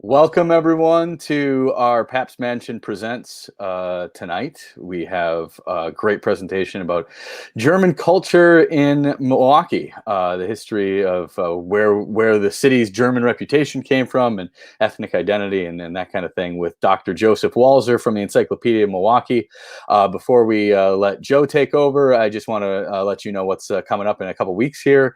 Welcome everyone to our Pabst Mansion Presents tonight. We have a great presentation about German culture in Milwaukee, the history of where the city's German reputation came from and ethnic identity and that kind of thing with Dr. Joseph Walzer from the Encyclopedia of Milwaukee. Before we let Joe take over, I just want to let you know what's coming up in a couple weeks here.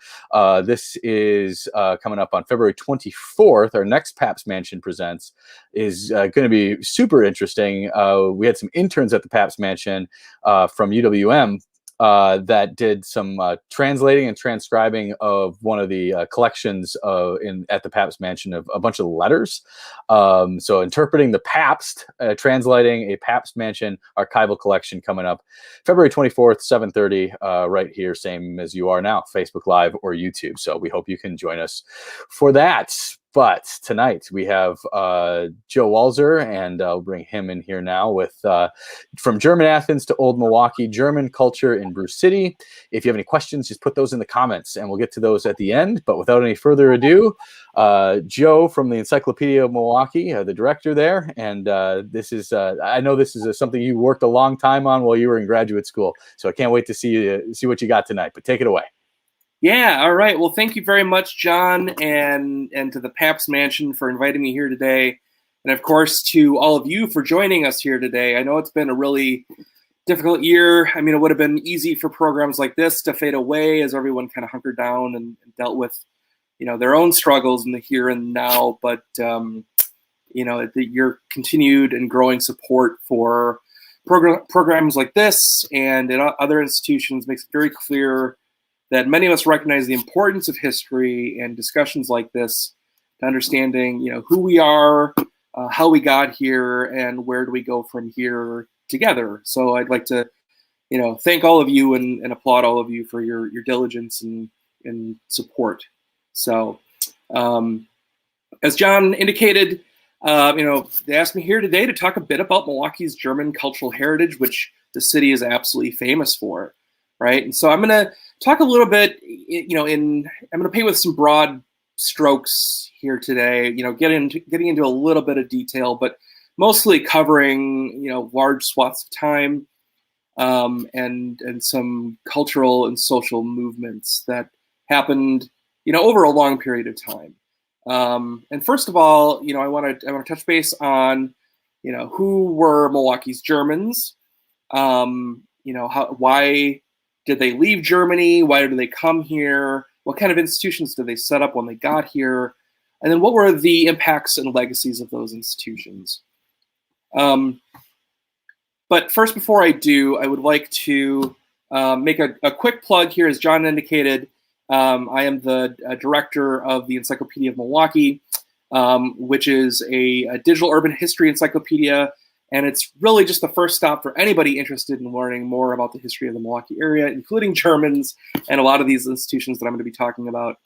This is coming up on February 24th. Our next Pabst Mansion Presents is going to be super interesting. We had some interns at the Pabst Mansion from UWM that did some translating and transcribing of one of the collections at the Pabst Mansion of a bunch of letters. So interpreting the Pabst, translating a Pabst Mansion archival collection coming up February 24th, 7:30, right here, same as you are now, Facebook Live or YouTube. So we hope you can join us for that. But tonight we have Joe Walzer, and I'll bring him in here now with from German Athens to Old Milwaukee, German culture in Brew City. If you have any questions, just put those in the comments, and we'll get to those at the end. But without any further ado, Joe from the Encyclopedia of Milwaukee, the director there, and this is I know this is something you worked a long time on while you were in graduate school, so I can't wait to see what you got tonight. But take it away. Yeah, all right. Well, thank you very much, John, and to the Pabst Mansion for inviting me here today. And of course, to all of you for joining us here today. I know it's been a really difficult year. I mean, it would have been easy for programs like this to fade away as everyone kind of hunkered down and dealt with, their own struggles in the here and now. But, your continued and growing support for programs like this and in other institutions makes it very clear that many of us recognize the importance of history and discussions like this to understanding, who we are, how we got here, and where do we go from here together. So I'd like to, thank all of you and applaud all of you for your diligence and support. So as John indicated, they asked me here today to talk a bit about Milwaukee's German cultural heritage, which the city is absolutely famous for. Right. And so I'm going to talk a little bit, I'm going to paint with some broad strokes here today, getting into a little bit of detail, but mostly covering, large swaths of time and some cultural and social movements that happened, over a long period of time. And first of all, I want to touch base on, who were Milwaukee's Germans, why did they leave Germany? Why did they come here? What kind of institutions did they set up when they got here? And then what were the impacts and legacies of those institutions? But first, before I do, I would like to make a quick plug here. As John indicated, I am the director of the Encyclopedia of Milwaukee, which is a digital urban history encyclopedia. And it's really just the first stop for anybody interested in learning more about the history of the Milwaukee area, including Germans and a lot of these institutions that I'm going to be talking about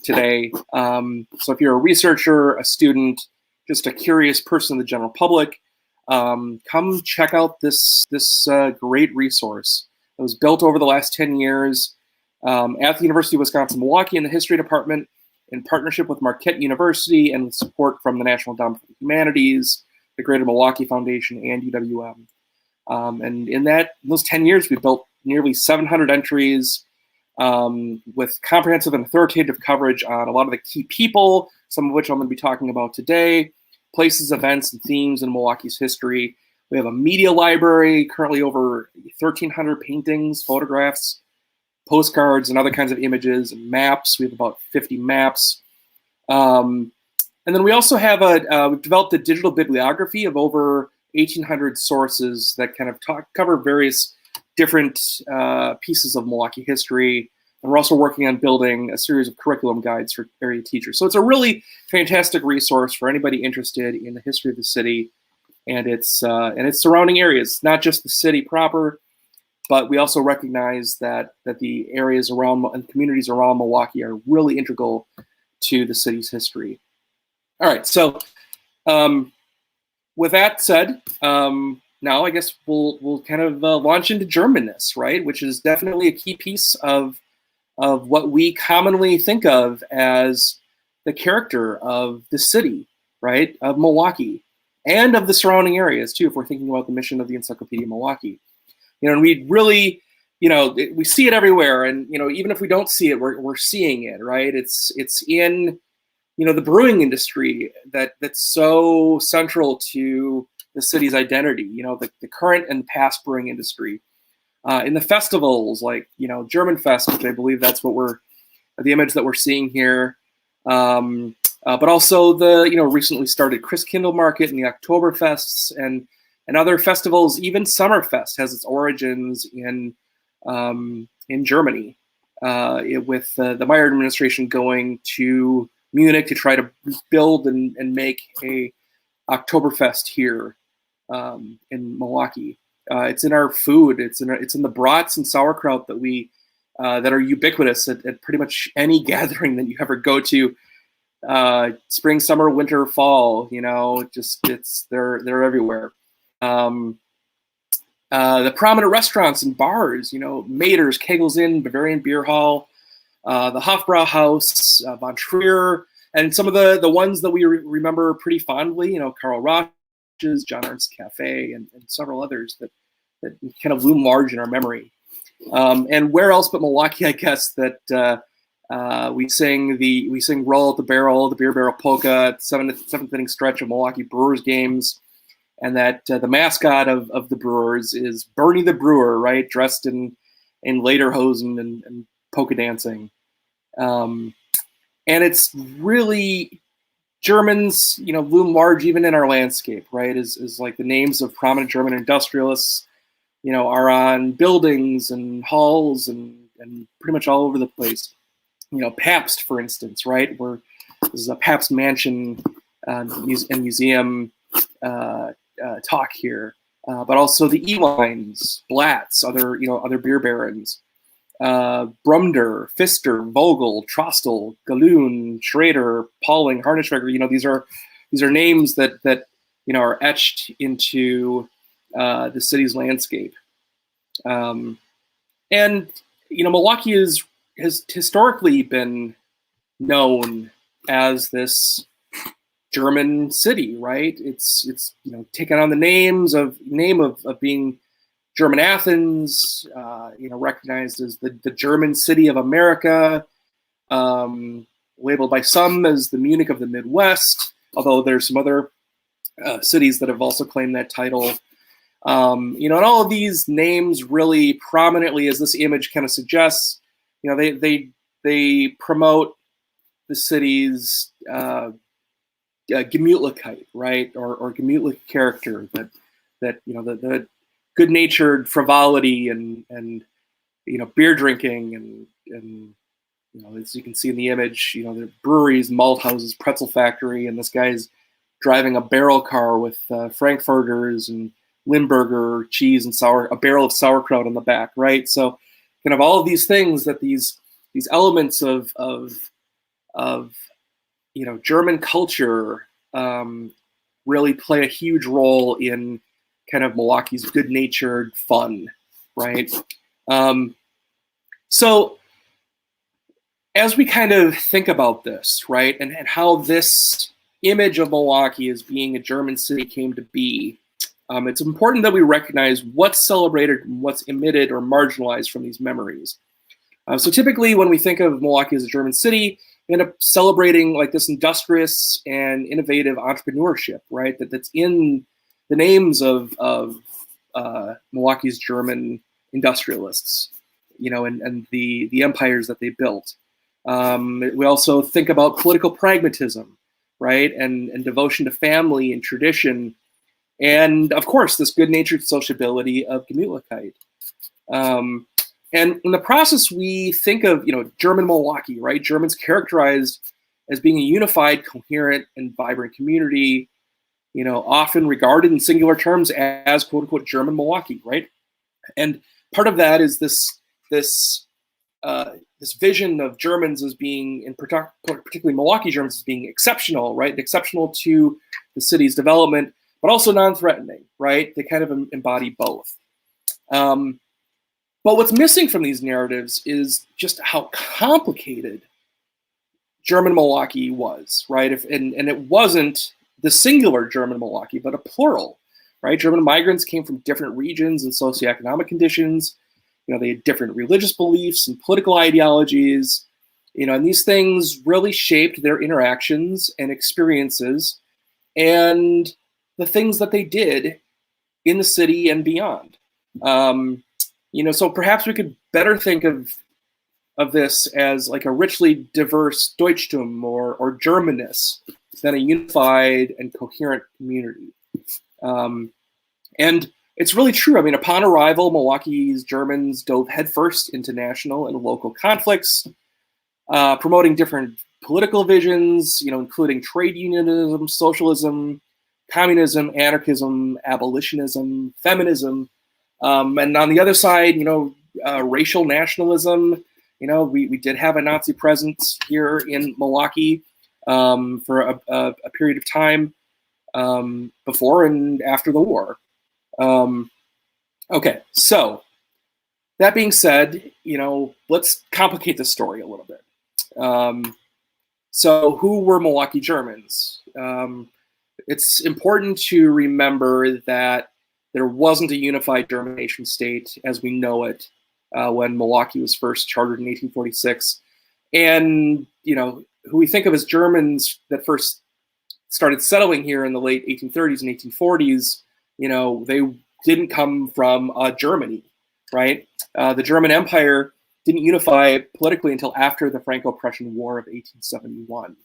today. So if you're a researcher, a student, just a curious person in the general public, come check out this great resource. It was built over the last 10 years at the University of Wisconsin-Milwaukee in the History Department in partnership with Marquette University and with support from the National Endowment for the Humanities, the Greater Milwaukee Foundation, and UWM. And in those 10 years, we built nearly 700 entries with comprehensive and authoritative coverage on a lot of the key people, some of which I'm going to be talking about today, places, events, and themes in Milwaukee's history. We have a media library, currently over 1,300 paintings, photographs, postcards, and other kinds of images, and maps. We have about 50 maps. And then we also have we've developed a digital bibliography of over 1,800 sources that kind of cover various different pieces of Milwaukee history. And we're also working on building a series of curriculum guides for area teachers. So it's a really fantastic resource for anybody interested in the history of the city and its surrounding areas, not just the city proper, but we also recognize that the areas around and communities around Milwaukee are really integral to the city's history. All right, so with that said, now I guess we'll kind of launch into Germanness, right? Which is definitely a key piece of what we commonly think of as the character of the city. right, of Milwaukee and of the surrounding areas too, if we're thinking about the mission of the Encyclopedia of Milwaukee. And we really, we see it everywhere, and even if we don't see it, we're seeing it, right? It's in the brewing industry that's so central to the city's identity. The current and past brewing industry. In the festivals like German Fest, which I believe that's what the image that we're seeing here. But also the recently started Christkindl Market and the Oktoberfests and other festivals. Even Summerfest has its origins in Germany, with the Meyer administration going to Munich to try to build and make a Oktoberfest here in Milwaukee. It's in our food. It's in the brats and sauerkraut that are ubiquitous at pretty much any gathering that you ever go to. Spring, summer, winter, fall. They're everywhere. The prominent restaurants and bars. Mader's, Kegel's Inn, Bavarian Beer Hall, the Hofbrauhaus, Von Trier, and some of the ones that we remember pretty fondly. Karl Roch's, John Ernst's Cafe, and several others that kind of loom large in our memory. And where else but Milwaukee, I guess, that we sing Roll at the Barrel, the Beer Barrel Polka, seventh inning stretch of Milwaukee Brewers games, and that the mascot of the Brewers is Bernie the Brewer, right, dressed in lederhosen and polka dancing. And it's really, Germans, loom large even in our landscape, right? Is like the names of prominent German industrialists, are on buildings and halls and pretty much all over the place. Pabst, for instance, right? This is a Pabst Mansion and museum talk here, but also the E-Wines, Blatz, other beer barons, Brumder, Pfister, Vogel, Trostel, Galoon, Schrader, Pauling, Harnischweger. These are names that are etched into the city's landscape. And Milwaukee has historically been known as this German city, right? It's taken on the name of being German Athens, recognized as the German city of America, labeled by some as the Munich of the Midwest, although there's some other cities that have also claimed that title. And all of these names really prominently, as this image kind of suggests, they promote the city's Gemütlichkeit, right, or Gemütlich character, that the good-natured frivolity and beer drinking and as you can see in the image, the breweries, malt houses, pretzel factory, and this guy's driving a barrel car with Frankfurters and Limburger cheese and a barrel of sauerkraut on the back, right? So kind of all of these things, that these elements of German culture really play a huge role in kind of Milwaukee's good-natured fun, right? So as we kind of think about this, right, and how this image of Milwaukee as being a German city came to be, it's important that we recognize what's celebrated and what's omitted or marginalized from these memories. So typically when we think of Milwaukee as a German city, we end up celebrating like this industrious and innovative entrepreneurship, right? That's in the names of Milwaukee's German industrialists, and the empires that they built. We also think about political pragmatism, right? And devotion to family and tradition. And of course, this good-natured sociability of Gemütlichkeit. And in the process, we think of, German Milwaukee, right? Germans characterized as being a unified, coherent, and vibrant community, often regarded in singular terms as quote unquote German Milwaukee, right? And part of that is this vision of Germans as being, particularly Milwaukee Germans, as being exceptional, right? Exceptional to the city's development, but also non-threatening, right? They kind of embody both. But what's missing from these narratives is just how complicated German Milwaukee was, right? And it wasn't the singular German Milwaukee, but a plural, right? German migrants came from different regions and socioeconomic conditions. They had different religious beliefs and political ideologies, and these things really shaped their interactions and experiences and the things that they did in the city and beyond. So perhaps we could better think of this as like a richly diverse Deutschtum or Germanness than a unified and coherent community. And it's really true. I mean, upon arrival, Milwaukee's Germans dove headfirst into national and local conflicts, promoting different political visions, including trade unionism, socialism, communism, anarchism, abolitionism, feminism, and on the other side, racial nationalism. We did have a Nazi presence here in Milwaukee for a period of time before and after the war. Okay, so that being said, let's complicate the story a little bit. So who were Milwaukee Germans? It's important to remember that there wasn't a unified German nation state as we know it when Milwaukee was first chartered in 1846. And, who we think of as Germans that first started settling here in the late 1830s and 1840s, they didn't come from Germany, right? The German Empire didn't unify politically until after the Franco-Prussian War of 1871.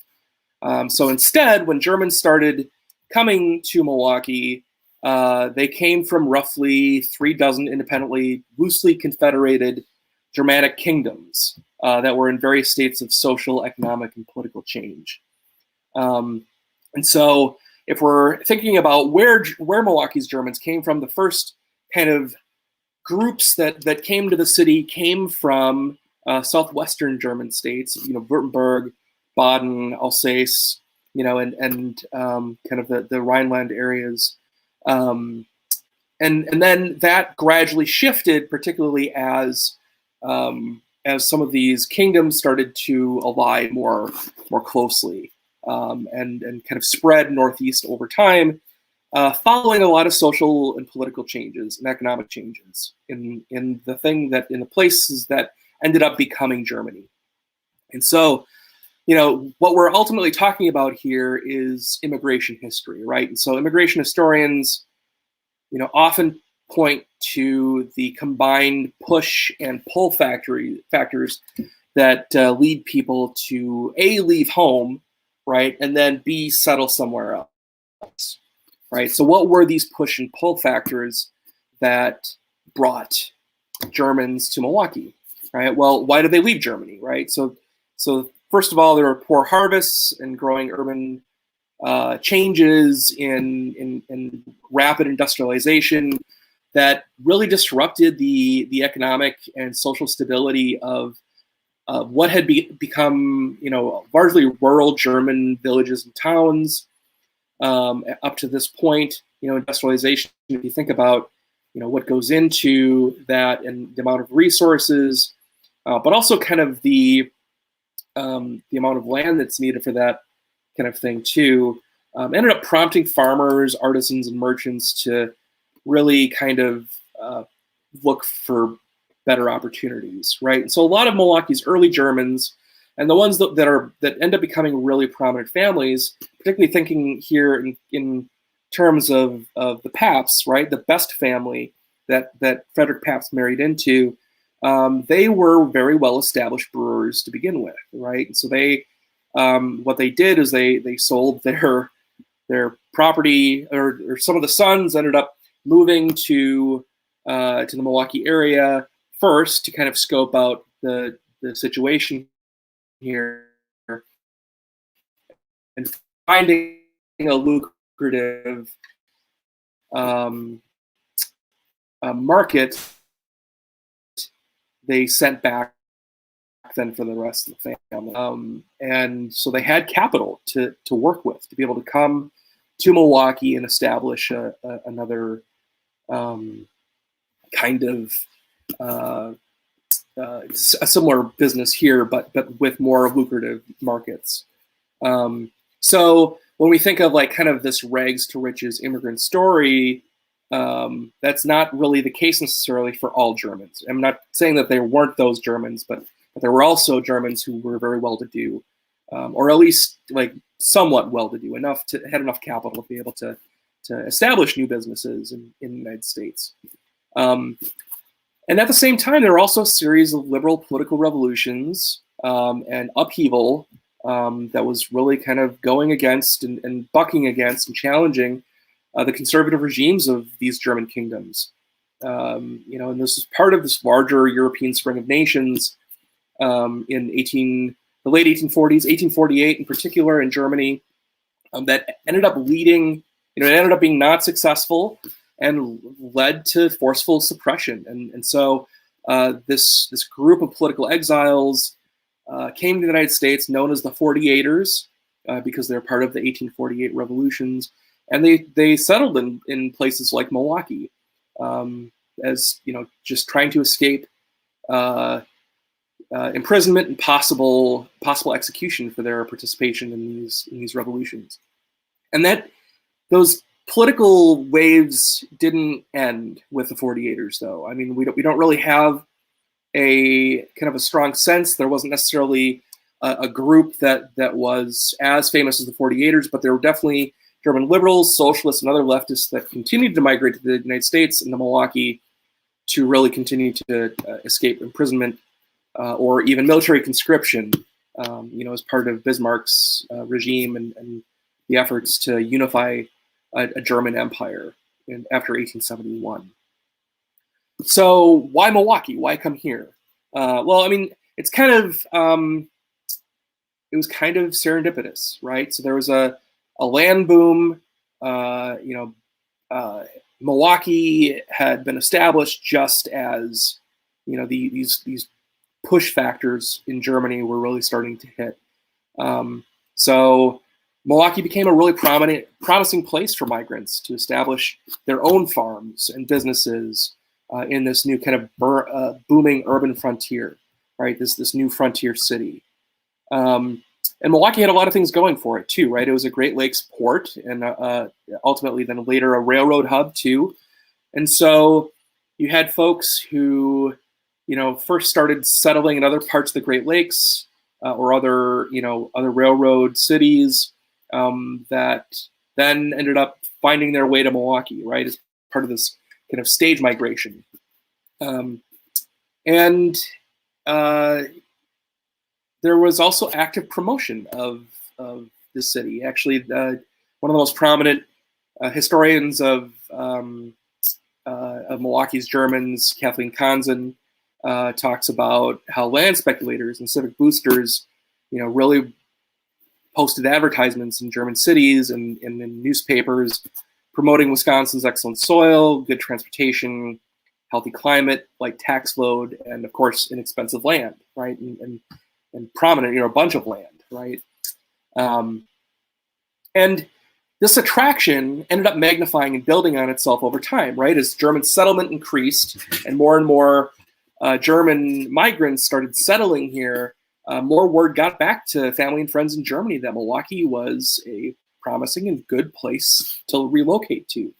So instead, when Germans started coming to Milwaukee, they came from roughly 36 independently, loosely confederated Germanic kingdoms that were in various states of social, economic, and political change. And so if we're thinking about where Milwaukee's Germans came from, the first kind of groups that came to the city came from southwestern German states, Württemberg, Baden, Alsace, and kind of the Rhineland areas. And then that gradually shifted, particularly as some of these kingdoms started to ally more closely and kind of spread northeast over time, following a lot of social and political changes and economic changes in the places that ended up becoming Germany. And so, what we're ultimately talking about here is immigration history, right? And so immigration historians, often point to the combined push and pull factors that lead people to A, leave home, right? And then B, settle somewhere else, right? So what were these push and pull factors that brought Germans to Milwaukee, right? Well, why did they leave Germany, right? So first of all, there were poor harvests and growing urban changes in rapid industrialization that really disrupted the economic and social stability of what had become, largely rural German villages and towns up to this point. Industrialization, if you think about, what goes into that and the amount of resources, but also kind of the amount of land that's needed for that kind of thing too, ended up prompting farmers, artisans, and merchants to really kind of look for better opportunities, right? And so a lot of Milwaukee's early Germans, and the ones that end up becoming really prominent families, particularly thinking here in terms of the Pabsts, right? The Best family that Frederick Pabst married into, they were very well-established brewers to begin with, right? And so they, what they did is they sold their property, or some of the sons ended up moving to the Milwaukee area first to kind of scope out the situation here and finding a lucrative market. They sent back then for the rest of the family, and so they had capital to work with to be able to come to Milwaukee and establish another kind of a similar business here, but with more lucrative markets. So when we think of like kind of this rags to riches immigrant story, that's not really the case necessarily for all Germans. I'm not saying that there weren't those Germans, but there were also Germans who were very well-to-do, or at least like somewhat well-to-do, had enough capital to be able to establish new businesses in the United States. And at the same time, there were also a series of liberal political revolutions and upheaval that was really kind of going against and bucking against and challenging the conservative regimes of these German kingdoms. And this is part of this larger European spring of nations in the late 1840s, 1848 in particular in Germany, that ended up leading, it ended up being not successful and led to forceful suppression. And so this group of political exiles came to the United States, known as the 48ers, because they're part of the 1848 revolutions. And they settled in places like Milwaukee, as just trying to escape imprisonment and possible execution for their participation in these revolutions. And that those political waves didn't end with the 48ers, though. I mean, we don't really have a kind of a strong sense. There wasn't necessarily a group that was as famous as the 48ers, but there were definitely German liberals, socialists, and other leftists that continued to migrate to the United States and to Milwaukee to really continue to escape imprisonment or even military conscription, as part of Bismarck's regime and the efforts to unify a German empire after 1871. So why Milwaukee? Why come here? Well, I mean, it's it was kind of serendipitous, right? So there was a land boom. Milwaukee had been established just as these push factors in Germany were really starting to hit. So Milwaukee became a really promising place for migrants to establish their own farms and businesses in this new kind of booming urban frontier, right? This new frontier city. And Milwaukee had a lot of things going for it too, right? It was a Great Lakes port and ultimately then later a railroad hub too. And so you had folks who, first started settling in other parts of the Great Lakes or other railroad cities that then ended up finding their way to Milwaukee, right? As part of this kind of stage migration. There was also active promotion of the city. Actually, one of the most prominent historians of Milwaukee's Germans, Kathleen Kansen, talks about how land speculators and civic boosters, really posted advertisements in German cities and in newspapers promoting Wisconsin's excellent soil, good transportation, healthy climate, light tax load, and of course, inexpensive land, right? And prominent, a bunch of land, right? And this attraction ended up magnifying and building on itself over time, right? As German settlement increased and more German migrants started settling here, more word got back to family and friends in Germany that Milwaukee was a promising and good place to relocate to.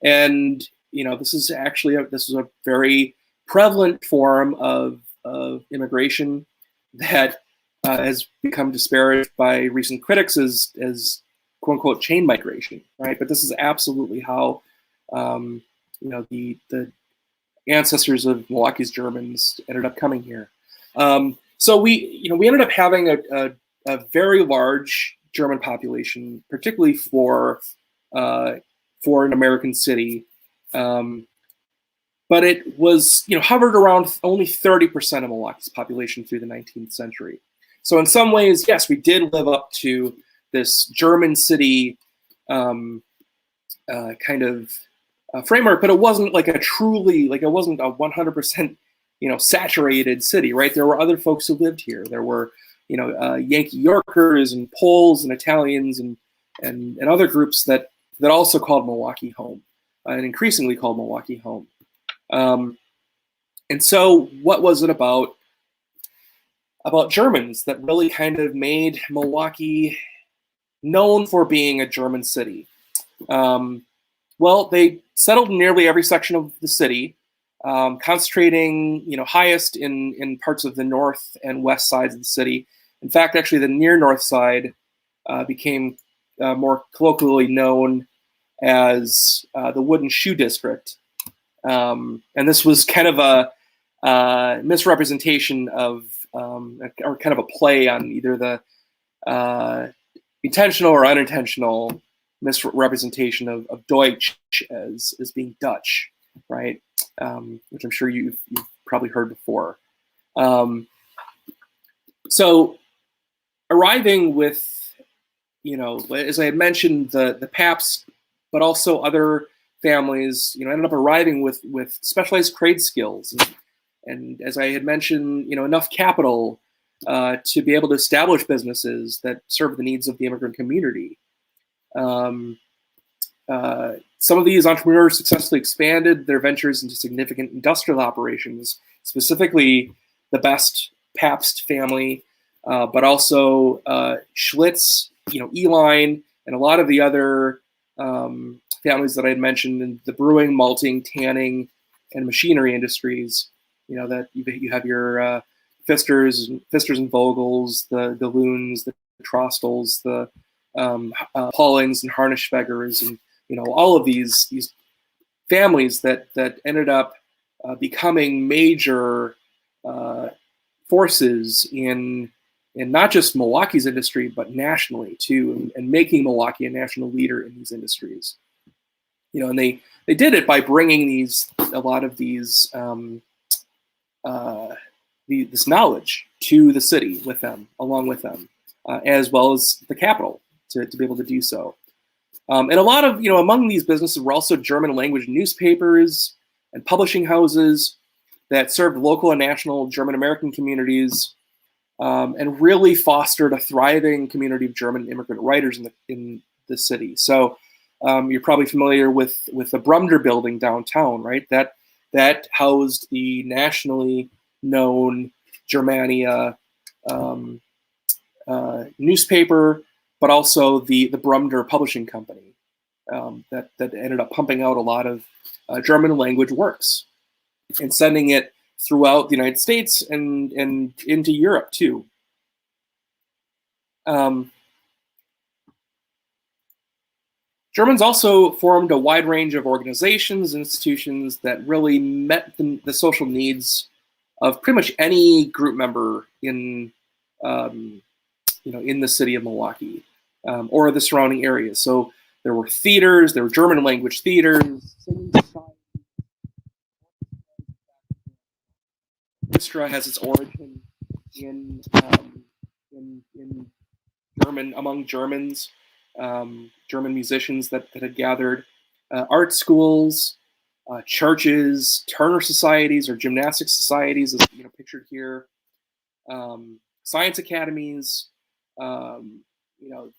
And, this is actually a very prevalent form of immigration that has become disparaged by recent critics as quote unquote chain migration, right? But this is absolutely how the ancestors of Milwaukee's Germans ended up coming here. So we ended up having a very large German population, particularly for an American city. But it was, hovered around only 30% of Milwaukee's population through the 19th century. So in some ways, yes, we did live up to this German city kind of framework, but it wasn't like it wasn't a 100%, saturated city, right? There were other folks who lived here. There were, Yankee Yorkers and Poles and Italians and other groups that also called Milwaukee home and increasingly called Milwaukee home. And so what was it about Germans that really kind of made Milwaukee known for being a German city? Well, they settled in nearly every section of the city, concentrating, highest in parts of the north and west sides of the city. In fact, actually, the near north side became more colloquially known as the Wooden Shoe District. And this was kind of a misrepresentation of, or kind of a play on either the intentional or unintentional misrepresentation of Deutsch as being Dutch, right? Which I'm sure you've probably heard before. So arriving with, as I had mentioned, the Paps, but also other families, ended up arriving with specialized trade skills. And as I had mentioned, enough capital to be able to establish businesses that serve the needs of the immigrant community. Some of these entrepreneurs successfully expanded their ventures into significant industrial operations, specifically the Best Pabst family, but also Schlitz, Eline, and a lot of the other families that I had mentioned in the brewing, malting, tanning, and machinery industries. That you have your Pfisters and Vogels, the Loons, the Trostels, the Paulings and Harnischweggers, and all of these families that ended up becoming major forces in not just Milwaukee's industry, but nationally too, and making Milwaukee a national leader in these industries. And they did it by bringing a lot of these this knowledge to the city with them, along with them, as well as the capital to be able to do so. And a lot of, among these businesses were also German language newspapers and publishing houses that served local and national German American communities, and really fostered a thriving community of German immigrant writers in the city. So you're probably familiar with the Brumder building downtown, right? That housed the nationally known Germania newspaper, but also the Brumder Publishing Company that ended up pumping out a lot of German language works and sending it throughout the United States and into Europe too. Germans also formed a wide range of organizations and institutions that really met the social needs of pretty much any group member in the city of Milwaukee or the surrounding areas. So there were theaters, there were German language theaters, singing societies. Orchestra has its origin in German, among Germans. German musicians that had gathered, art schools, churches, Turner societies or gymnastic societies, as pictured here, science academies, and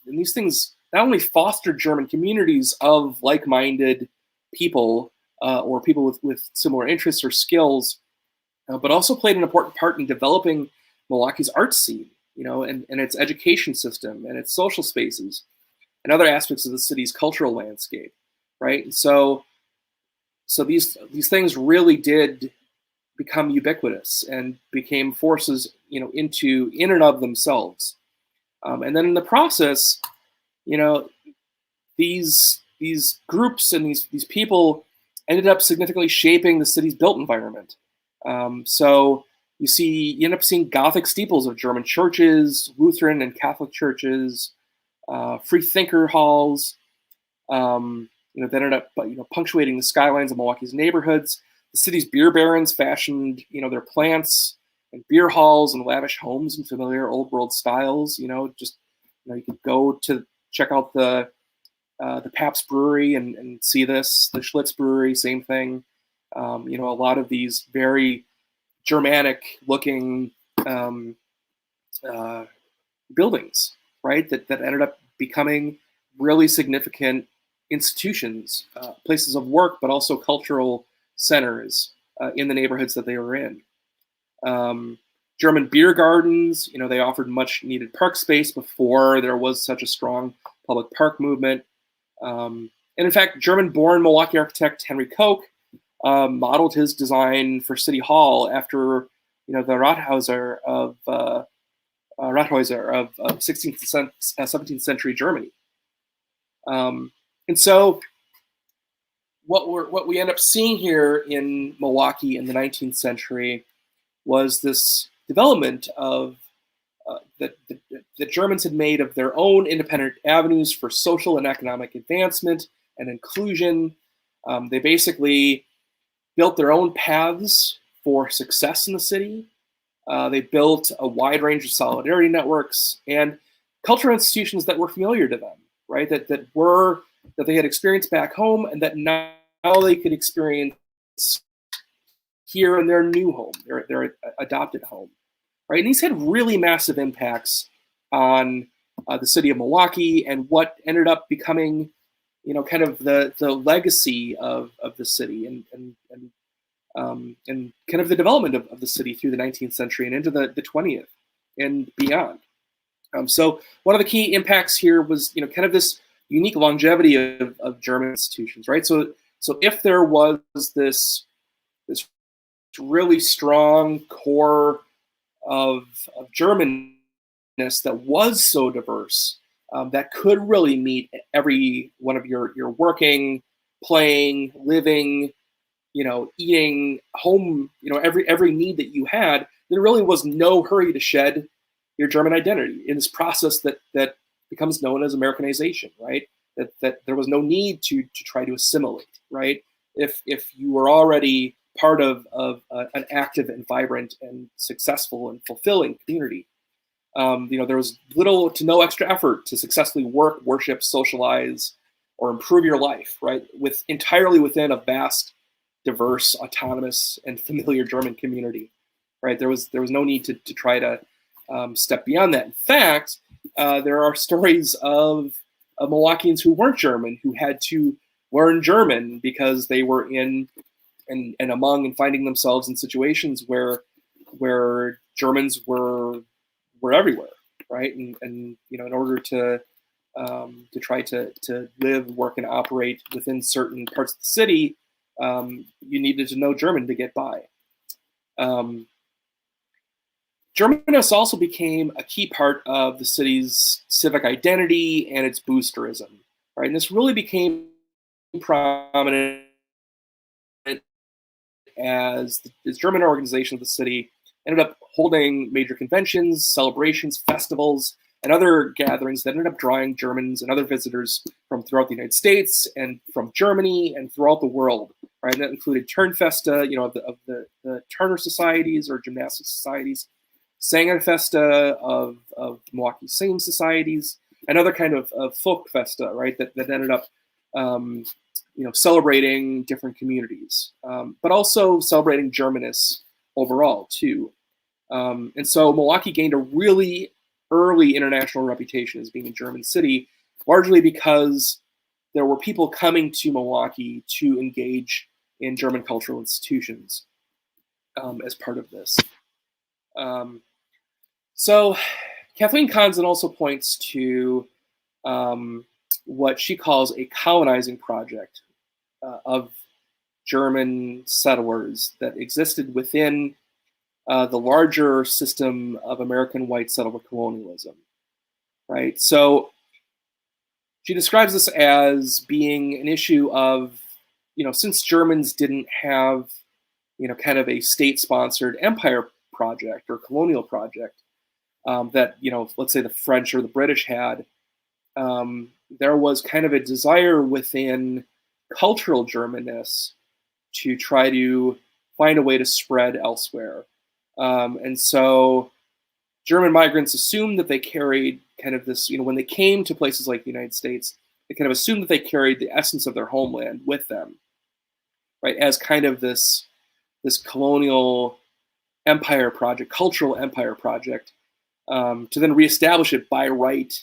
these things not only fostered German communities of like-minded people or people with similar interests or skills, but also played an important part in developing Milwaukee's art scene, and its education system and its social spaces and other aspects of the city's cultural landscape, right? So these things really did become ubiquitous and became forces, in and of themselves. And then in the process, these groups and these people ended up significantly shaping the city's built environment. So you end up seeing Gothic steeples of German churches, Lutheran and Catholic churches, free thinker halls, that ended up punctuating the skylines of Milwaukee's neighborhoods. The city's beer barons fashioned their plants and beer halls and lavish homes in familiar old world styles. You could go to check out the Pabst Brewery and see this. The Schlitz Brewery, same thing. A lot of these very Germanic looking buildings, right? That ended up becoming really significant institutions, places of work, but also cultural centers in the neighborhoods that they were in. German beer gardens, they offered much needed park space before there was such a strong public park movement. And in fact, German-born Milwaukee architect Henry Koch modeled his design for City Hall after, the Rathhäuser of 16th and 17th century Germany. And so what we end up seeing here in Milwaukee in the 19th century was this development of that the Germans had made of their own independent avenues for social and economic advancement and inclusion. They basically built their own paths for success in the city. They built a wide range of solidarity networks and cultural institutions that were familiar to them, right? That they had experienced back home, and that now they could experience here in their new home, their adopted home, right? And these had really massive impacts on the city of Milwaukee and what ended up becoming, kind of the legacy of the city and kind of the development of the city through the 19th century and into the 20th and beyond. So one of the key impacts here was, kind of this unique longevity of German institutions, right? So if there was this really strong core of Germanness that was so diverse, that could really meet every one of your working, playing, living, eating, home, every need that you had, there really was no hurry to shed your German identity in this process that becomes known as Americanization, right? That there was no need to try to assimilate, right? If you were already part of an active and vibrant and successful and fulfilling community, there was little to no extra effort to successfully work, worship, socialize, or improve your life, right? Entirely within a vast, diverse, autonomous, and familiar German community, right? There was no need to try to step beyond that. In fact, there are stories of Milwaukeeans who weren't German who had to learn German because they were in and among and finding themselves in situations where Germans were everywhere, right? And in order to try to live, work, and operate within certain parts of the city, you needed to know German to get by. Germanness also became a key part of the city's civic identity and its boosterism, right? And this really became prominent as the German organization of the city ended up holding major conventions, celebrations, festivals, and other gatherings that ended up drawing Germans and other visitors from throughout the United States and from Germany and throughout the world, right? And that included Turnfesta, of the Turner societies or gymnastic societies, Sängerfesta of Milwaukee singing societies, and other kind of Folkfesta, right? That ended up, celebrating different communities, but also celebrating Germanness overall too. And so Milwaukee gained a really early international reputation as being a German city, largely because there were people coming to Milwaukee to engage in German cultural institutions as part of this. So Kathleen Conzen also points to what she calls a colonizing project of German settlers that existed within the larger system of American white settlement colonialism, right? So she describes this as being an issue of, since Germans didn't have, kind of a state-sponsored empire project or colonial project that, let's say the French or the British had, there was kind of a desire within cultural Germanness to try to find a way to spread elsewhere. And so German migrants assumed that they carried kind of this, when they came to places like the United States, they kind of assumed that they carried the essence of their homeland with them, right? As kind of this colonial empire project, cultural empire project, to then reestablish it by right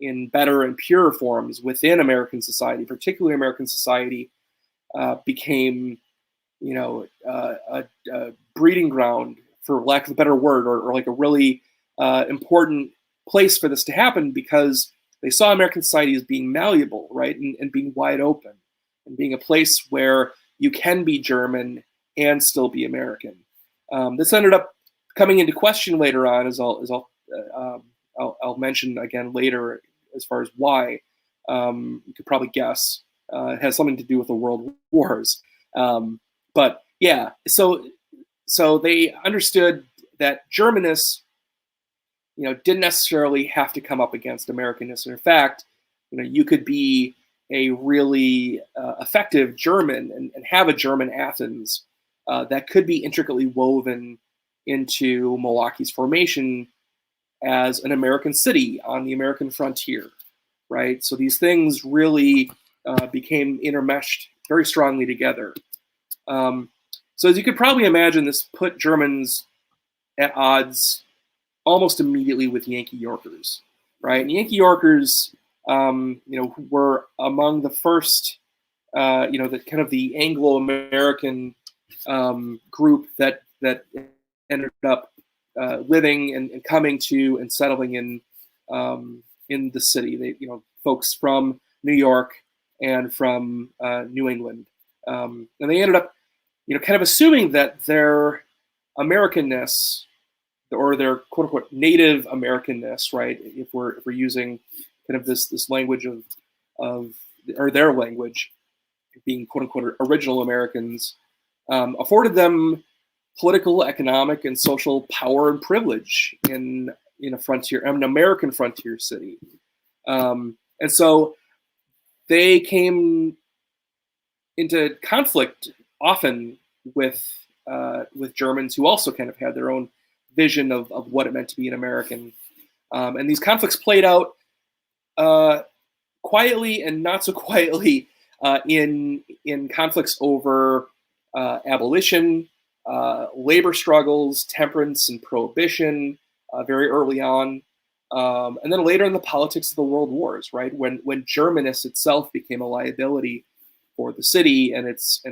in better and purer forms within American society, particularly American society, became, a breeding ground, for lack of a better word, or like a really important place for this to happen, because they saw American society as being malleable, right, and being wide open, and being a place where you can be German and still be American. This ended up coming into question later on, as I'll mention again later, as far as why. You could probably guess. It has something to do with the world wars. But yeah, so they understood that Germanists, didn't necessarily have to come up against Americanists. In fact, you could be a really effective German and have a German Athens that could be intricately woven into Milwaukee's formation as an American city on the American frontier, right? So these things really became intermeshed very strongly together. So as you could probably imagine, this put Germans at odds almost immediately with Yankee Yorkers, right? And Yankee Yorkers, were among the first, the kind of the Anglo-American group that ended up living and coming to and settling in the city. They, folks from New York and from New England, and they ended up, kind of assuming that their Americanness, or their quote unquote native Americanness, right? If we're using kind of this language of or their language, being quote unquote original Americans, afforded them political, economic, and social power and privilege in an American frontier city, and so they came into conflict often with Germans who also kind of had their own vision of what it meant to be an American, and these conflicts played out quietly and not so quietly in conflicts over abolition, labor struggles, temperance and prohibition very early on, and then later in the politics of the world wars, right? When Germanist itself became a liability for the city and its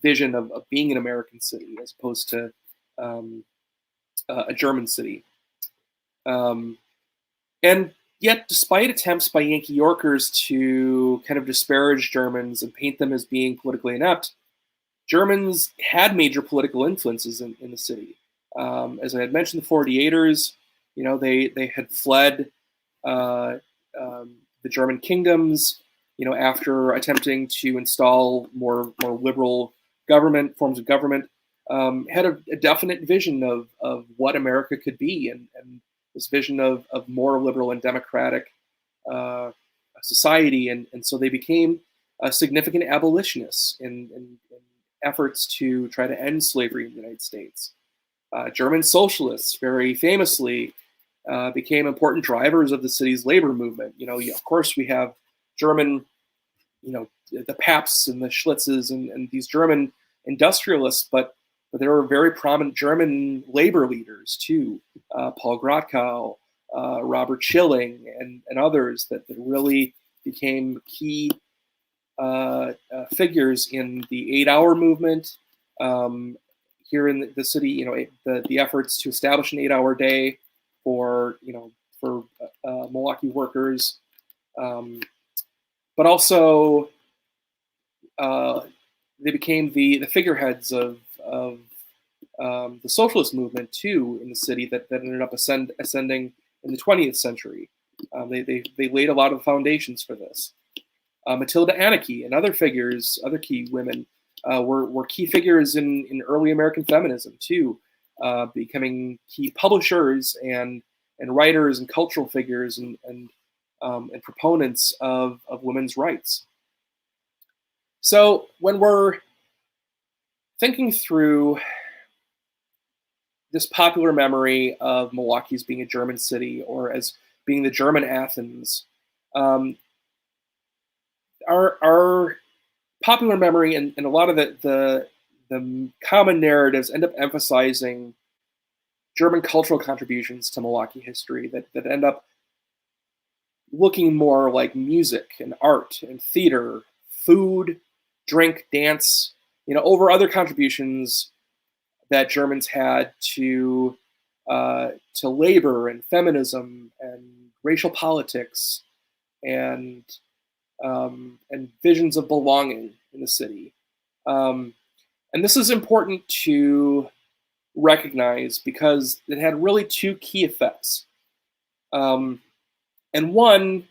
vision of being an American city as opposed to a German city. And yet, despite attempts by Yankee Yorkers to kind of disparage Germans and paint them as being politically inept, Germans had major political influences in the city. As I had mentioned, the 48ers, they had fled the German kingdoms, after attempting to install more liberal forms of government, had a definite vision of what America could be, and this vision of more liberal and democratic society, and so they became significant abolitionists in efforts to try to end slavery in the United States. German socialists, very famously, became important drivers of the city's labor movement. Of course, we have German, the Pabsts and the Schlitzes and these German industrialists, but there were very prominent German labor leaders too, Paul Grotkow, Robert Schilling, and others that really became key figures in the 8-hour movement here in the city. The efforts to establish an 8-hour day for Milwaukee workers, but also they became the figureheads of the socialist movement too in the city that ended up ascending in the 20th century. They laid a lot of the foundations for this. Matilda Anarchy and other key women were key figures in early American feminism too, becoming key publishers and writers and cultural figures and proponents of women's rights. So when we're thinking through this popular memory of Milwaukee as being a German city or as being the German Athens, our popular memory and a lot of the common narratives end up emphasizing German cultural contributions to Milwaukee history that end up looking more like music and art and theater, food, drink, dance, over other contributions that Germans had to labor and feminism and racial politics and visions of belonging in the city. And this is important to recognize because it had really two key effects. And one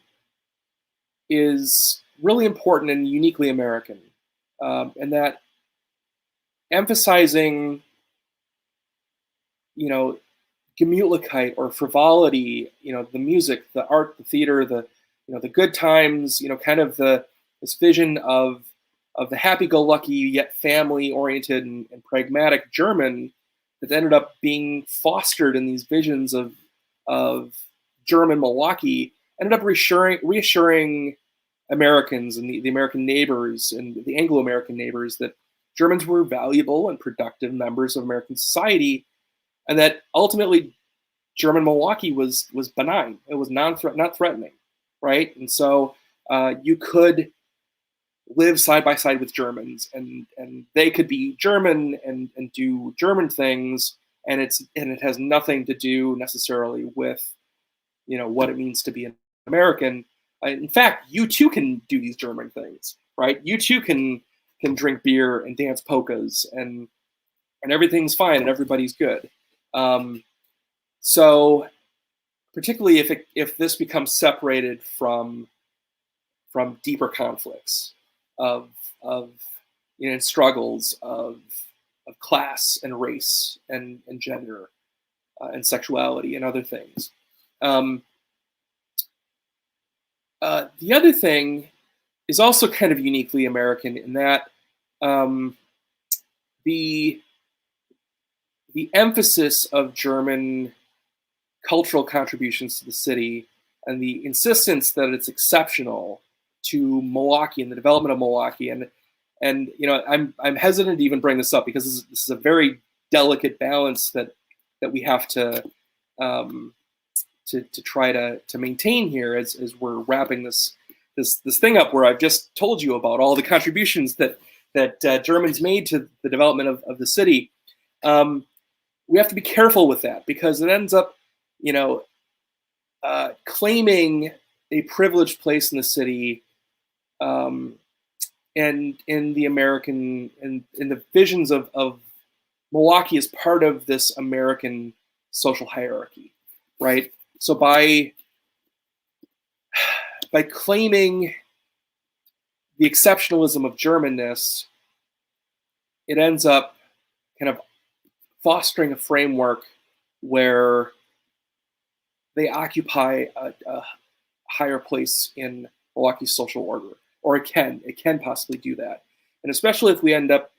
is really important and uniquely American, and that emphasizing, Gemütlichkeit or frivolity, the music, the art, the theater, the good times, kind of this vision of the happy-go-lucky yet family-oriented and pragmatic German that ended up being fostered in these visions of German Milwaukee, ended up reassuring Americans and the American neighbors and the Anglo-American neighbors that Germans were valuable and productive members of American society, and that ultimately German Milwaukee was benign. It was not threatening, right? And so you could live side by side with Germans, and they could be German and do German things, and it has nothing to do necessarily with what it means to be an American. In fact, you too can do these German things, right? You too can drink beer and dance polkas, and everything's fine and everybody's good. So particularly if this becomes separated from deeper conflicts of struggles of class and race and gender and sexuality and other things. The other thing is also kind of uniquely American in that the emphasis of German cultural contributions to the city and the insistence that it's exceptional to Milwaukee and the development of Milwaukee, and I'm hesitant to even bring this up because this is a very delicate balance that we have to try to maintain here as we're wrapping this thing up, where I've just told you about all the contributions that Germans made to the development of the city. We have to be careful with that because it ends up, claiming a privileged place in the city, and in the American and in the visions of Milwaukee as part of this American social hierarchy, right? So by claiming the exceptionalism of Germanness, it ends up kind of fostering a framework where they occupy a higher place in Milwaukee's social order, or it can possibly do that. And especially if we end up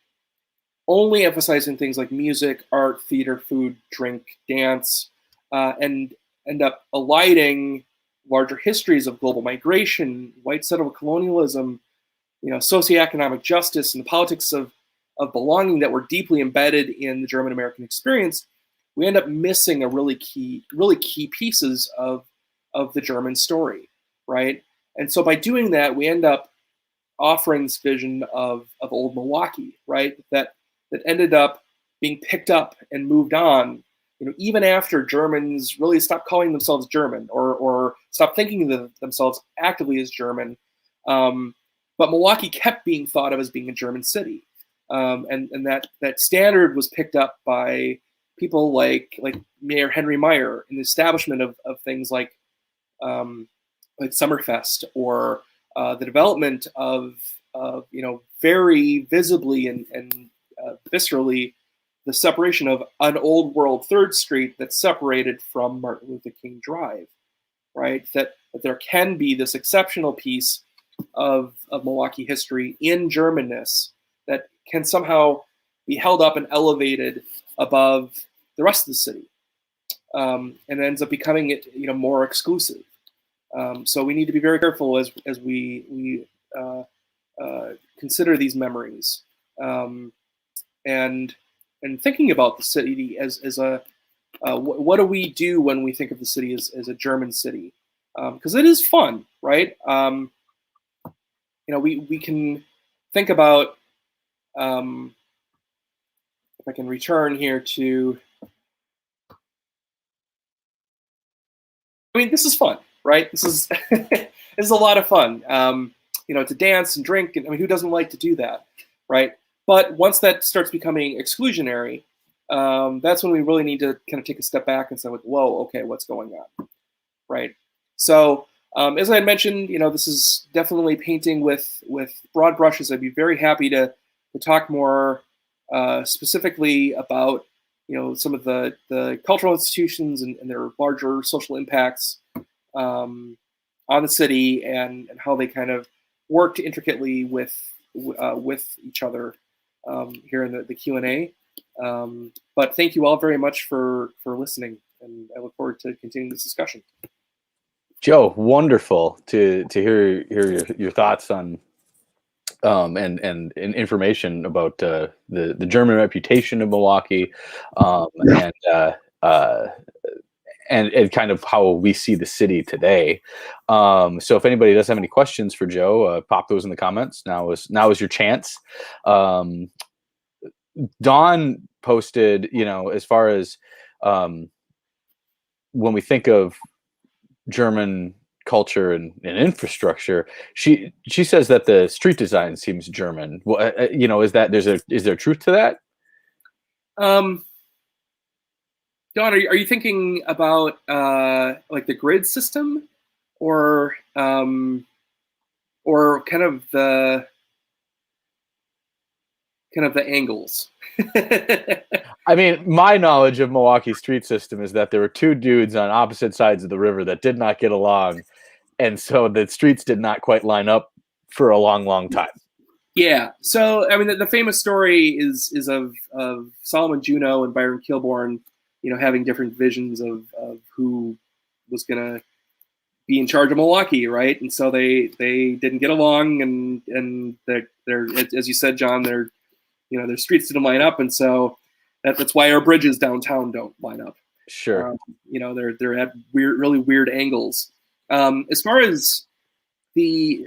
only emphasizing things like music, art, theater, food, drink, dance, and end up eliding larger histories of global migration, white settlement colonialism, socioeconomic justice, and the politics of belonging that were deeply embedded in the German American experience, we end up missing a really key pieces of the German story, right? And so by doing that, we end up offering this vision of old Milwaukee, right? That ended up being picked up and moved on, even after Germans really stopped calling themselves German or stopped thinking of themselves actively as German. But Milwaukee kept being thought of as being a German city. And that standard was picked up by people like Mayor Henry Meyer in the establishment of things like Summerfest, or the development of very visibly and viscerally the separation of an old world 3rd Street that's separated from Martin Luther King Drive, right? That there can be this exceptional piece of Milwaukee history in Germanness that can somehow be held up and elevated above the rest of the city, and ends up becoming more exclusive. So we need to be very careful as we consider these memories, and thinking about the city as a what do we do when we think of the city as a German city? Because it is fun, right? We can think about, if I can return here to, this is fun, right? This is this is a lot of fun. To dance and drink, and I mean, who doesn't like to do that, right? But once that starts becoming exclusionary, that's when we really need to kind of take a step back and say, like, whoa, okay, what's going on, right? So, as I had mentioned, this is definitely painting with broad brushes. I'd be very happy to talk more specifically about some of the cultural institutions and their larger social impacts on the city and how they kind of worked intricately with each other here in the Q&A. But thank you all very much for listening, and I look forward to continuing this discussion. Joe, wonderful to hear your thoughts on and information about the German reputation of Milwaukee, and kind of how we see the city today. So if anybody does have any questions for Joe, pop those in the comments. Now is your chance. Dawn posted, as far as when we think of German culture and infrastructure, she says that the street design seems German. Well, is there truth to that? Don, are you thinking about like the grid system, or kind of the angles? I mean, my knowledge of Milwaukee's street system is that there were two dudes on opposite sides of the river that did not get along, and so the streets did not quite line up for a long, long time. Yeah. So, I mean, the famous story is of Solomon Juneau and Byron Kilbourne, having different visions of who was going to be in charge of Milwaukee, right? And so they didn't get along, and they're, as you said, John, their streets didn't line up, and so that's why our bridges downtown don't line up. Sure. They're at really weird angles. As far as the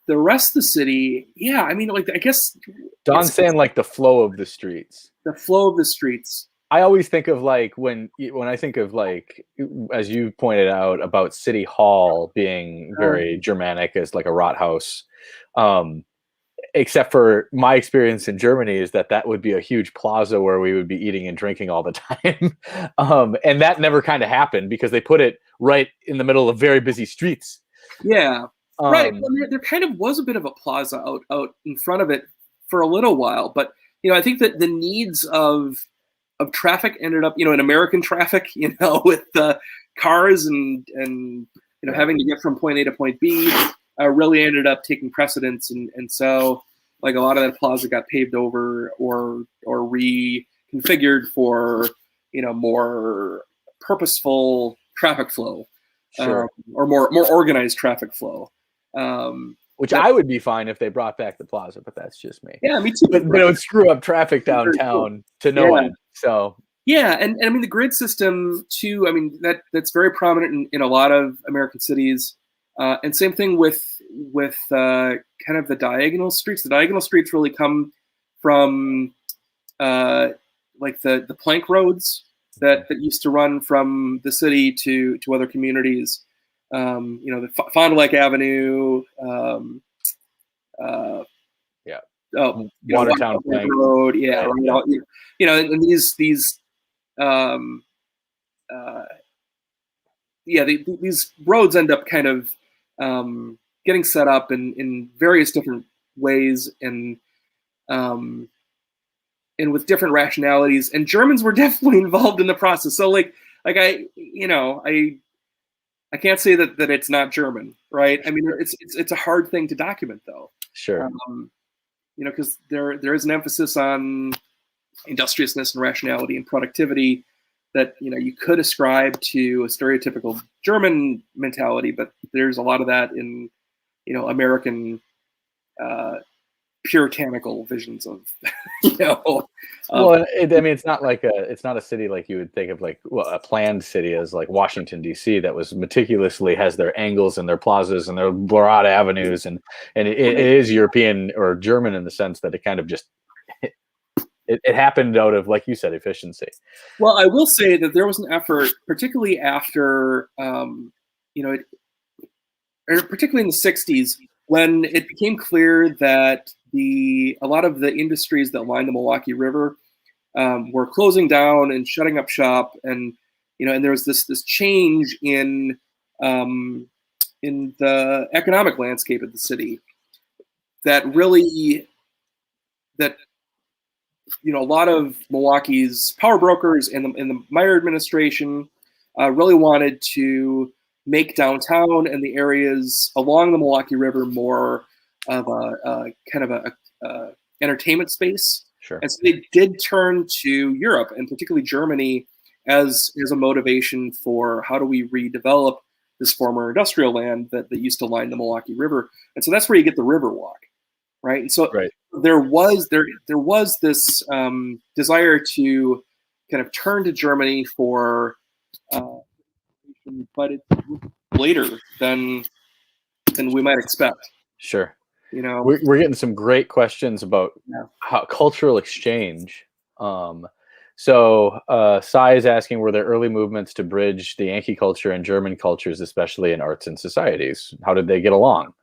rest of the city, yeah, I mean, I guess Don's saying like the flow of the streets. The flow of the streets. I always think of like when I think of like, as you pointed out about City Hall being very Germanic as like a Rathaus, except for my experience in Germany is that would be a huge plaza where we would be eating and drinking all the time. And that never kind of happened because they put it right in the middle of very busy streets. Yeah. Right. Well, there kind of was a bit of a plaza out in front of it for a little while, but I think that the needs of traffic ended up, in American traffic, with cars and having to get from point A to point B, really ended up taking precedence, and so like a lot of that plaza got paved over or reconfigured for more purposeful traffic flow, sure. Or more organized traffic flow. Which I would be fine if they brought back the plaza, but that's just me. Yeah, me too. But it would screw up traffic downtown to no end. So yeah, and I mean the grid system too. I mean that's very prominent in a lot of American cities, and same thing with kind of the diagonal streets. The diagonal streets really come from like the plank roads that used to run from the city to other communities. The Fond du Lac Avenue, Watertown Plank Road, right. And these these roads end up kind of getting set up in various different ways and with different rationalities. And Germans were definitely involved in the process. So I can't say that it's not German, right? I mean, it's a hard thing to document, though. Sure. Because there is an emphasis on industriousness and rationality and productivity that you could ascribe to a stereotypical German mentality, but there's a lot of that in American puritanical visions of well, I mean, it's not a city like you would think of like a planned city as like Washington D.C. that was meticulously has their angles and their plazas and their broad avenues, and it is European or German in the sense that it kind of just it happened out of, like you said, efficiency. Well, I will say that there was an effort, particularly after or particularly in the 60s, when it became clear that a lot of the industries that line the Milwaukee River were closing down and shutting up shop, and and there was this change in the economic landscape of the city that a lot of Milwaukee's power brokers and the Meyer administration really wanted to make downtown and the areas along the Milwaukee River more of a kind of a entertainment space. Sure. And so they did turn to Europe, and particularly Germany, as a motivation for how do we redevelop this former industrial land that used to line the Milwaukee River. And so that's where you get the Riverwalk, right? And so there was this desire to kind of turn to Germany for, but it's later than we might expect. Sure. We're getting some great questions about how cultural exchange. So Sai is asking, were there early movements to bridge the Yankee culture and German cultures, especially in arts and societies? How did they get along?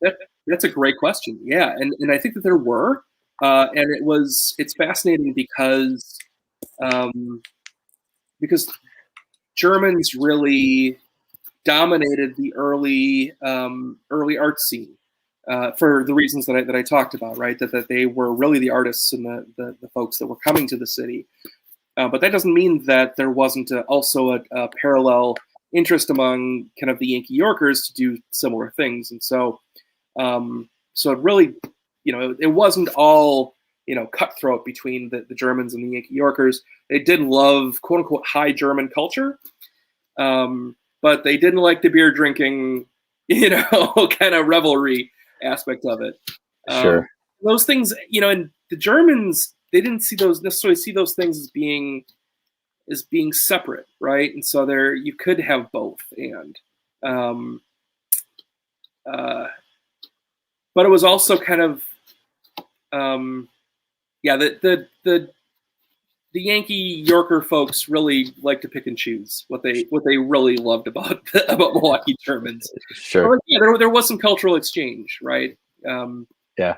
That's a great question. Yeah, and I think that there were, and it's fascinating because Germans really dominated the early art scene for the reasons that I talked about, right? That they were really the artists and the folks that were coming to the city. But that doesn't mean that there wasn't also a parallel interest among kind of the Yankee Yorkers to do similar things. And so it really, it wasn't all, cutthroat between the Germans and the Yankee Yorkers. They did love, quote unquote, high German culture. But they didn't like the beer drinking, kind of revelry aspect of it. Sure. Those things, and the Germans, they didn't necessarily see those things as being separate, right? And so you could have both, and but it was also kind of the Yankee Yorker folks really like to pick and choose what they really loved about Milwaukee Germans. Sure. But, there was some cultural exchange, right? Yeah,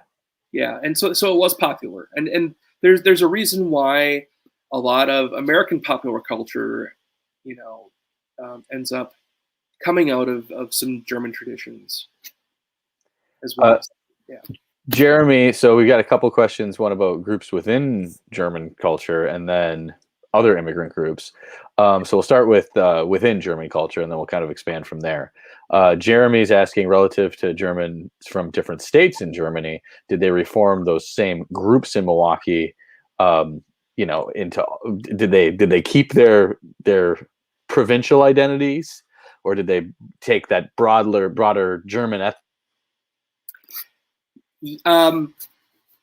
and so it was popular, and there's a reason why a lot of American popular culture, ends up coming out of some German traditions as well. Jeremy, so we got a couple questions, one about groups within German culture and then other immigrant groups. So we'll start with within German culture, and then we'll kind of expand from there. Jeremy's asking, relative to Germans from different states in Germany, did they reform those same groups in Milwaukee? Did they keep their provincial identities, or did they take that broader German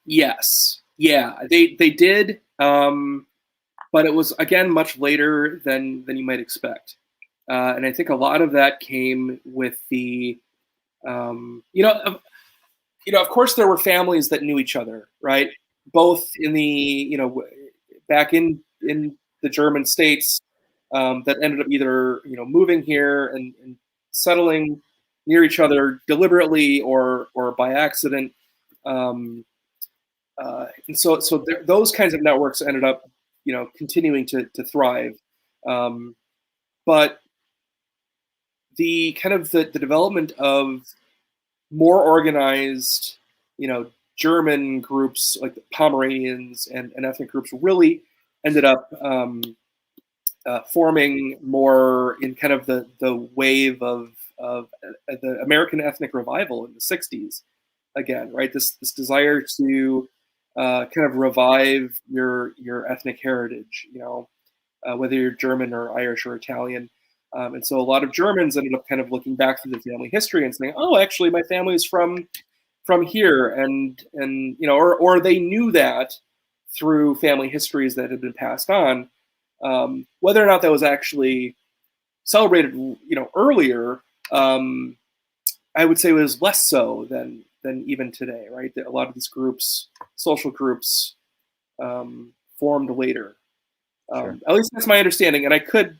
Yes. Yeah, they did. But it was, again, much later than you might expect. And I think a lot of that came with the, of course there were families that knew each other, right? Both in the, back in the German states that ended up either, moving here and settling near each other deliberately or by accident. And so those kinds of networks ended up, continuing to thrive. But the kind of the development of more organized, German groups like the Pomeranians and ethnic groups really ended up forming more in kind of the wave of the American ethnic revival in the 60s. Again, right? This desire to kind of revive your ethnic heritage, whether you're German or Irish or Italian. And so a lot of Germans ended up kind of looking back through the family history and saying, oh, actually, my family's from here. And or they knew that through family histories that had been passed on. Whether or not that was actually celebrated, earlier, I would say it was less so than even today, right? A lot of these groups, social groups, formed later. Sure. At least that's my understanding, and I could,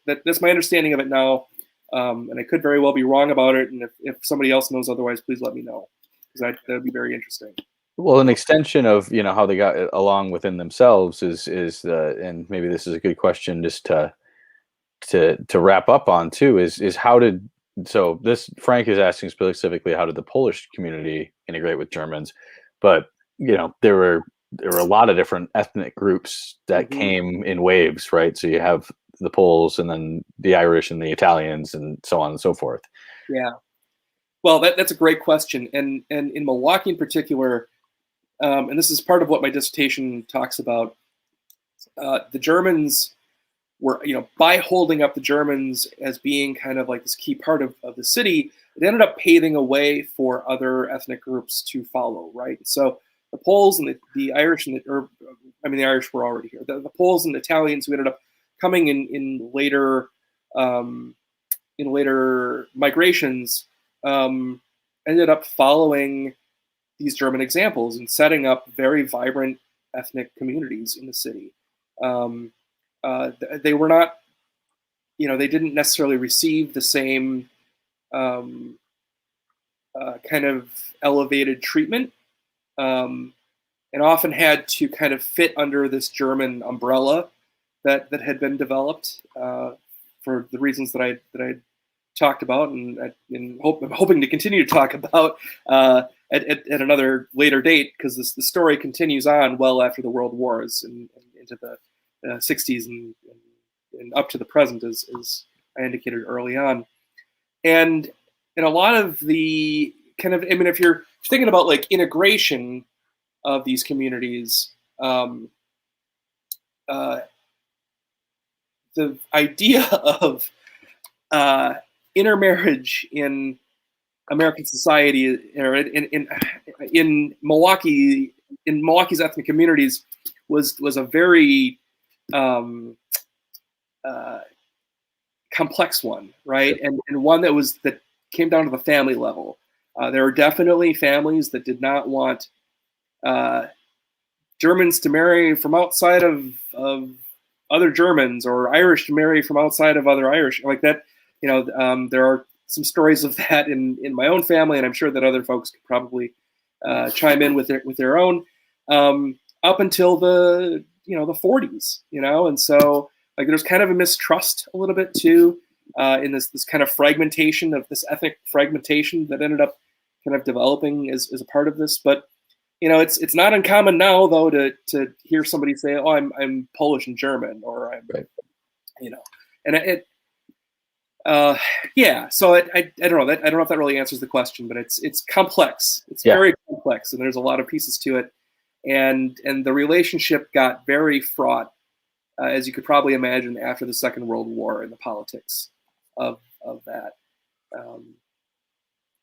that's my understanding of it now. And I could very well be wrong about it. And if somebody else knows otherwise, please let me know, because that would be very interesting. Well, an extension of how they got along within themselves is and maybe this is a good question just to wrap up on too, is how did, so this Frank is asking specifically, how did the Polish community integrate with Germans? But there were a lot of different ethnic groups that came in waves, right? So you have the Poles and then the Irish and the Italians and so on and so forth. Yeah. Well, that's a great question. And in Milwaukee in particular, and this is part of what my dissertation talks about, the Germans were, by holding up the Germans as being kind of like this key part of the city, it ended up paving a way for other ethnic groups to follow, right? So the Poles and the Irish, the Irish were already here. The Poles and the Italians who ended up coming in later migrations ended up following these German examples and setting up very vibrant ethnic communities in the city. They were not, they didn't necessarily receive the same kind of elevated treatment, and often had to kind of fit under this German umbrella that had been developed for the reasons that I talked about, and I'm hoping to continue to talk about at another later date, because the story continues on well after the World Wars and into the 60s and up to the present, as I indicated early on. And a lot of the kind of, if you're thinking about like integration of these communities, the idea of intermarriage in American society, or in Milwaukee's ethnic communities, was a very complex one, right? And one that came down to the family level. There are definitely families that did not want Germans to marry from outside of other Germans, or Irish to marry from outside of other Irish, like that. There are some stories of that in my own family, and I'm sure that other folks could probably chime in with their own, up until the 40s, and so like there's kind of a mistrust a little bit too, in this kind of fragmentation of this ethnic fragmentation that ended up kind of developing as a part of this. But it's not uncommon now though to hear somebody say, "Oh, I'm Polish and German," or I'm, right. And it. Yeah, so I don't know. I don't know if that really answers the question, but it's complex. It's very complex, and there's a lot of pieces to it, and the relationship got very fraught, as you could probably imagine, after the Second World War, and the politics of that.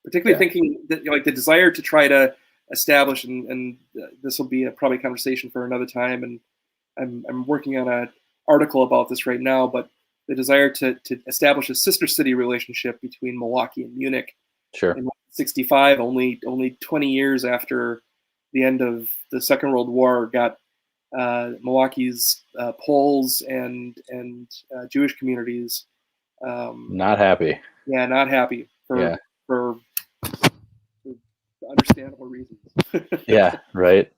Particularly thinking that like the desire to try to establish, and this will be probably a conversation for another time, and I'm working on an article about this right now, but the desire to establish a sister city relationship between Milwaukee and Munich. Sure. In 1965, only 20 years after the end of the Second World War, got Milwaukee's Poles and Jewish communities not happy. Yeah, not happy for understandable reasons. Yeah, right.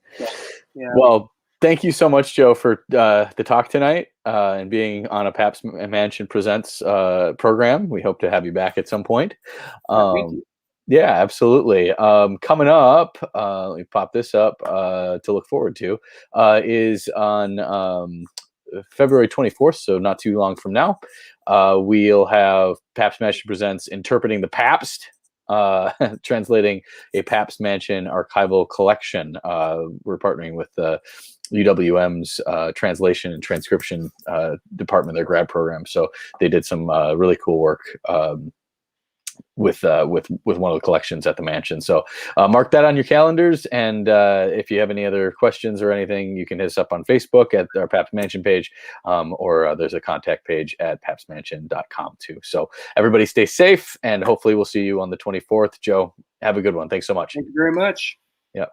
Yeah. Well, thank you so much, Joe, for the talk tonight and being on a Pabst Mansion Presents program. We hope to have you back at some point. Thank you. Yeah, absolutely. Coming up, let me pop this up to look forward to, is on February 24th, so not too long from now. We'll have Pabst Mansion Presents Interpreting the Pabst, translating a Pabst Mansion archival collection. We're partnering with UWM's translation and transcription department, their grad program. So they did some really cool work with one of the collections at the mansion. So mark that on your calendars. And if you have any other questions or anything, you can hit us up on Facebook at our Pabst Mansion page, or there's a contact page at pabstmansion.com too. So everybody stay safe, and hopefully we'll see you on the 24th. Joe, have a good one. Thanks so much. Thank you very much. Yeah.